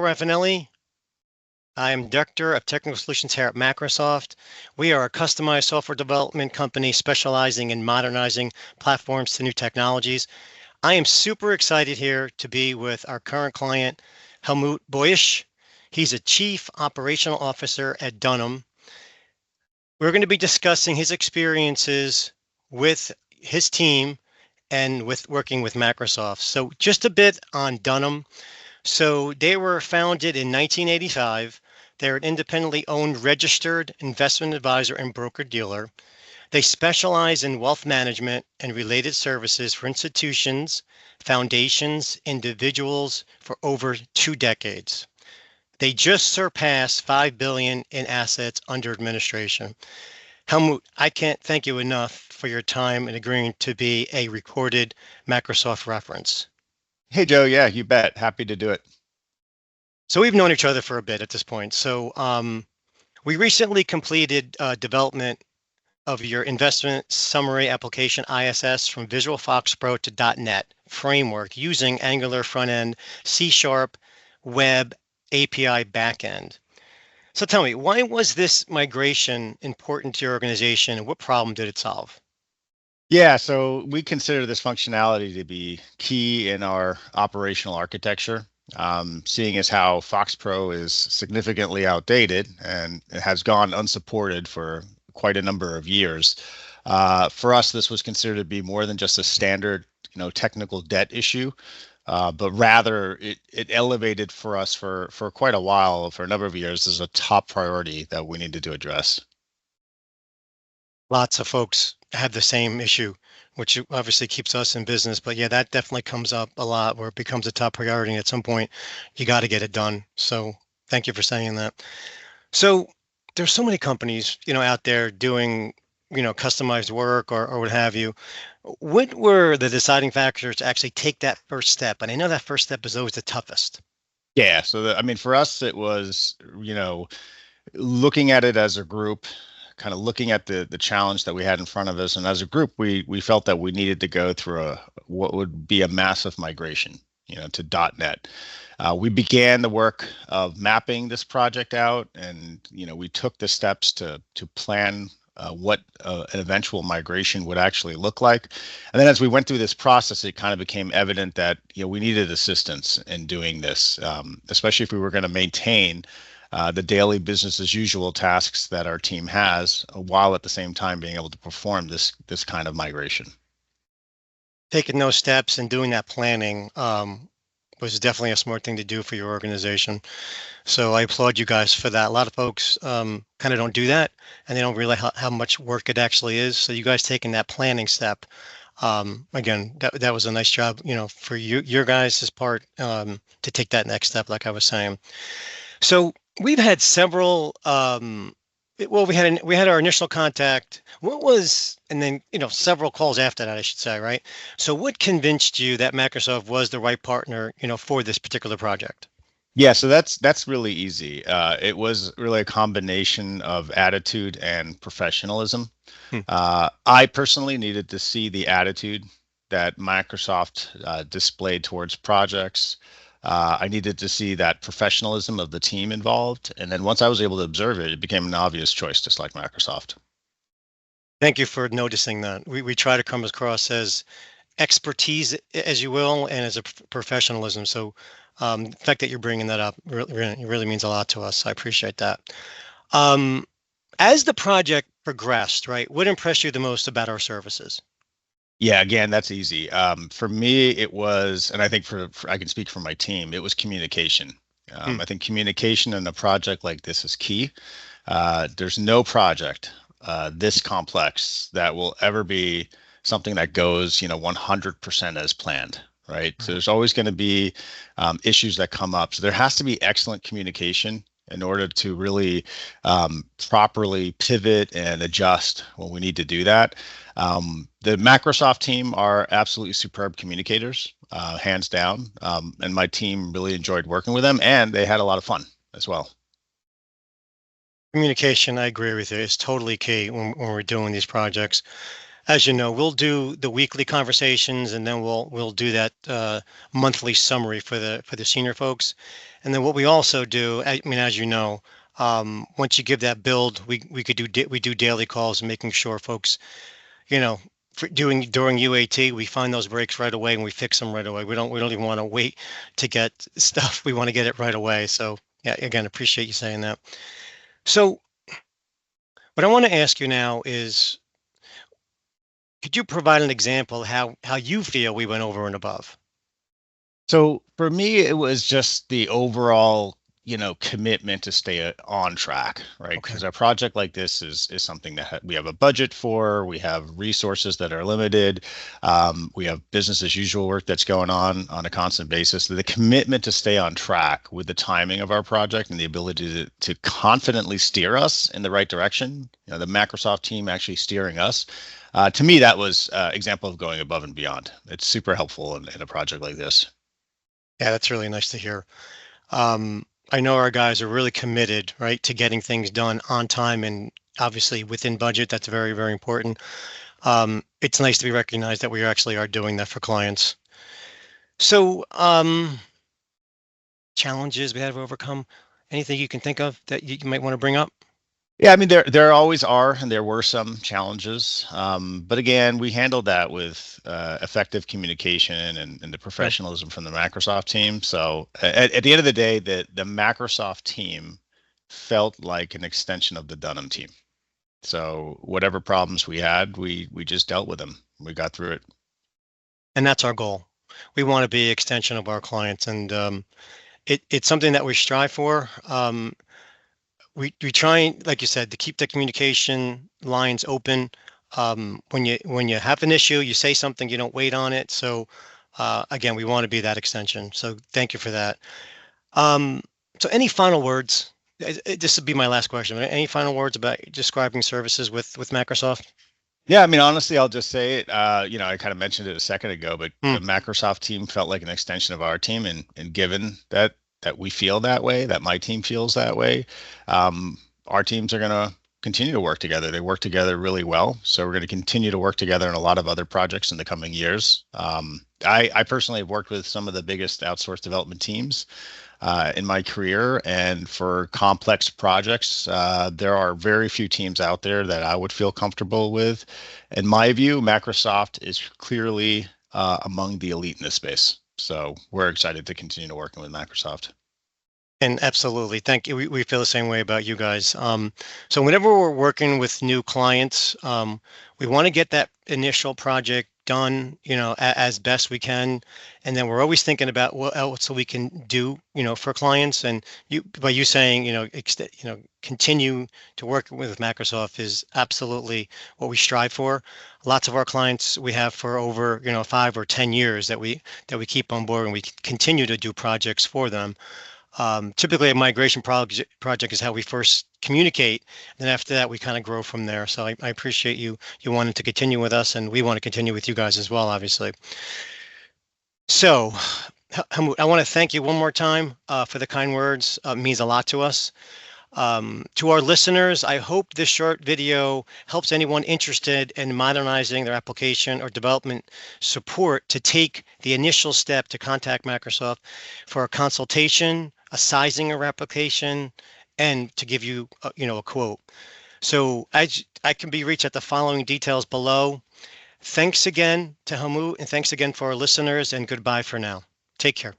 Michael Raffinelli. I am Director of Technical Solutions here at Macrosoft. We are a customized software development company specializing in modernizing platforms to new technologies. I am super excited here to be with our current client, Helmut Boyish. He's a Chief Operational Officer at Dunham. We're going to be discussing his experiences with his team and with working with Macrosoft. So just a bit on Dunham. So they were founded in 1985. They're an independently owned registered investment advisor and broker-dealer. They specialize in wealth management and related services for institutions, foundations, individuals for over 2 decades. They just surpassed $5 billion in assets under administration. Helmut, I can't thank you enough for your time and agreeing to be a recorded Microsoft reference. Hey, Joe. Yeah, you bet. Happy to do it. So we've known each other for a bit at this point. So we recently completed development of your investment summary application ISS from Visual Fox Pro to .NET framework using Angular front end, C# web API backend. So tell me, why was this migration important to your organization and what problem did it solve? Yeah, so we consider this functionality to be key in our operational architecture, seeing as how Fox Pro is significantly outdated and it has gone unsupported for quite a number of years. For us, this was considered to be more than just a standard, technical debt issue, but rather it elevated for us for quite a while, for a number of years, as a top priority that we needed to address. Lots of folks have the same issue, which obviously keeps us in business. But yeah, that definitely comes up a lot where it becomes a top priority. And at some point, you got to get it done. So thank you for saying that. So there's so many companies, out there doing, customized work or what have you. What were the deciding factors to actually take that first step? And I know that first step is always the toughest. Yeah, so for us, it was, looking at it as a group, kind of looking at the challenge that we had in front of us, and as a group, we felt that we needed to go through what would be a massive migration, to .NET. We began the work of mapping this project out, and we took the steps to plan what an eventual migration would actually look like. And then as we went through this process, it kind of became evident that we needed assistance in doing this, especially if we were going to maintain the daily business as usual tasks that our team has, while at the same time being able to perform this kind of migration. Taking those steps and doing that planning was definitely a smart thing to do for your organization. So I applaud you guys for that. A lot of folks kind of don't do that, and they don't realize how much work it actually is. So you guys taking that planning step, again, that was a nice job, for your guys' part to take that next step, like I was saying. So we've had several. We had our initial contact. And then several calls after that, I should say, right? So what convinced you that Microsoft was the right partner, for this particular project? Yeah, so that's really easy. It was really a combination of attitude and professionalism. I personally needed to see the attitude that Microsoft displayed towards projects. I needed to see that professionalism of the team involved. And then once I was able to observe it, it became an obvious choice, just like Microsoft. Thank you for noticing that. We try to come across as expertise, as you will, and as a professionalism. So the fact that you're bringing that up really means a lot to us. I appreciate that. As the project progressed, right, what impressed you the most about our services? Yeah, again, that's easy. For me, it was, and I think for I can speak for my team, it was communication. I think communication in a project like this is key. There's no project this complex that will ever be something that goes, 100% as planned, right? So there's always going to be issues that come up. So there has to be excellent communication in order to really properly pivot and adjust when we need to do that. The Microsoft team are absolutely superb communicators, hands down. And my team really enjoyed working with them, and they had a lot of fun as well. Communication, I agree with you, is totally key when we're doing these projects. as you know, we'll do the weekly conversations, and then we'll do that monthly summary for the senior folks. And then what we also do, I mean, as you know, once you give that build, we could we do daily calls, making sure folks, you know, for doing during UAT, we find those breaks right away and we fix them right away. We don't even want to wait to get stuff. We want to get it right away. So yeah, again, appreciate you saying that. So what I want to ask you now is, could you provide an example how you feel we went over and above? So for me, it was just the overall, commitment to stay on track, right? Okay. Because a project like this is something that we have a budget for, we have resources that are limited, we have business as usual work that's going on a constant basis. The commitment to stay on track with the timing of our project and the ability to confidently steer us in the right direction, the Microsoft team actually steering us. To me, that was example of going above and beyond. It's super helpful in a project like this. Yeah, that's really nice to hear. I know our guys are really committed, right, to getting things done on time and obviously within budget. That's very, very important. It's nice to be recognized that we actually are doing that for clients. So, challenges we have overcome. Anything you can think of that you might want to bring up? Yeah, I mean there always are, and there were some challenges, but again, we handled that with effective communication and the Good. professionalism from the Microsoft team. So at the end of the day, the Microsoft team felt like an extension of the Dunham team. So whatever problems we had, we just dealt with them. We got through it. And that's our goal. We want to be extension of our clients, and it's something that we strive for. We try, like you said, to keep the communication lines open. When you have an issue, you say something, you don't wait on it. So again, we want to be that extension. So thank you for that. Um, so any final words? This would be my last question. Any final words about describing services with Microsoft? Yeah, I mean, honestly, I'll just say it. I kind of mentioned it a second ago, but Hmm. the Microsoft team felt like an extension of our team, and given that we feel that way, that my team feels that way, our teams are going to continue to work together. They work together really well, so we're going to continue to work together in a lot of other projects in the coming years. I personally have worked with some of the biggest outsourced development teams in my career. And for complex projects, there are very few teams out there that I would feel comfortable with. In my view, Microsoft is clearly among the elite in this space. So we're excited to continue working with Microsoft. And absolutely, thank you. We feel the same way about you guys. So whenever we're working with new clients, we want to get that initial project done, as best we can, and then we're always thinking about what else we can do, for clients. And by you saying, continue to work with Microsoft is absolutely what we strive for. Lots of our clients we have for over, 5 or 10 years that we keep on board, and we continue to do projects for them. Typically, a migration project is how we first communicate, and then after that, we kind of grow from there. So I appreciate you wanting to continue with us, and we want to continue with you guys as well, obviously. So, Hammoud, I want to thank you one more time for the kind words. It means a lot to us. To our listeners, I hope this short video helps anyone interested in modernizing their application or development support to take the initial step to contact Microsoft for a consultation, a sizing of application, and to give you, a quote. So I can be reached at the following details below. Thanks again to Hamu, and thanks again for our listeners, and goodbye for now. Take care.